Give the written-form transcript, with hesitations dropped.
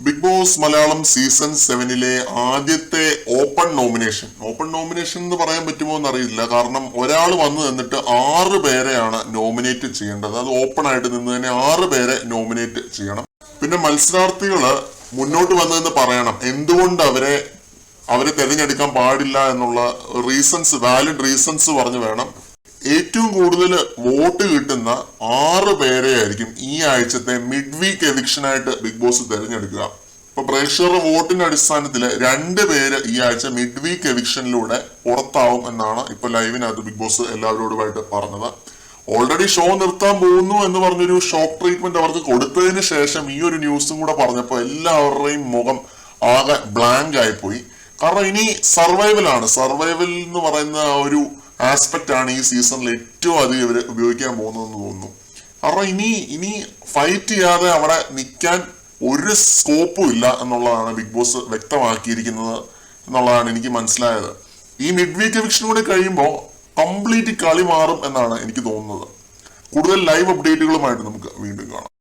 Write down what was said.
Big boss Malayalam season 7 ആദ്യത്തെ open nomination എന്ന് പറയാൻ പറ്റുമോ എന്നറിയില്ല. കാരണം ഒരാൾ വന്നു നിന്നിട്ട് 6 പേരെയാണ് നോമിനേറ്റ് ചെയ്യേണ്ടത്. അത് ഓപ്പൺ ആയിട്ട് നിന്ന് തന്നെ 6 പേരെ നോമിനേറ്റ് ചെയ്യണം. പിന്നെ മത്സരാർത്ഥികള് മുന്നോട്ട് വന്നതെന്ന് പറയണം എന്തുകൊണ്ട് അവരെ തിരഞ്ഞെടുക്കാൻ പാടില്ല എന്നുള്ള വാലിഡ് റീസൺസ് പറഞ്ഞു വേണം. ഏറ്റവും കൂടുതൽ വോട്ട് കിട്ടുന്ന 6 പേരെയായിരിക്കും ഈ ആഴ്ചത്തെ മിഡ് വീക്ക് എവിക്ഷനായിട്ട് ബിഗ് ബോസ് തിരഞ്ഞെടുക്കുക. ഇപ്പൊ പ്രേക്ഷകരുടെ വോട്ടിന്റെ അടിസ്ഥാനത്തിൽ 2 പേര് ഈ ആഴ്ച മിഡ് വീക്ക് എവിക്ഷനിലൂടെ പുറത്താവും എന്നാണ് ഇപ്പൊ ലൈവിനകത്ത് ബിഗ് ബോസ് എല്ലാവരോടുമായിട്ട് പറഞ്ഞത്. ഓൾറെഡി ഷോ നിർത്താൻ പോകുന്നു എന്ന് പറഞ്ഞൊരു ഷോക്ക് ട്രീറ്റ്മെന്റ് അവർക്ക് കൊടുത്തതിന് ശേഷം ഈ ഒരു ന്യൂസും കൂടെ പറഞ്ഞപ്പോൾ എല്ലാവരുടെയും മുഖം ആകെ ബ്ലാങ്ക് ആയിപ്പോയി. കാരണം ഇനി സർവൈവൽ എന്ന് പറയുന്ന ആ ഒരു ആസ്പെക്ട് ആണ് ഈ സീസണിൽ ഏറ്റവും അധികം ഇവര് ഉപയോഗിക്കാൻ പോകുന്നതെന്ന് തോന്നുന്നു. കാരണം ഇനി ഫൈറ്റ് ചെയ്യാതെ അവിടെ നിൽക്കാൻ ഒരു സ്കോപ്പും ഇല്ല എന്നുള്ളതാണ് ബിഗ് ബോസ് വ്യക്തമാക്കിയിരിക്കുന്നത് എന്നുള്ളതാണ് എനിക്ക് മനസ്സിലായത്. ഈ മിഡ് വീക്ക് എവിക്ഷൻ കൂടെ കഴിയുമ്പോൾ കംപ്ലീറ്റ് കളി മാറും എന്നാണ് എനിക്ക് തോന്നുന്നത്. കൂടുതൽ ലൈവ് അപ്ഡേറ്റുകളുമായിട്ട് നമുക്ക് വീണ്ടും കാണാം.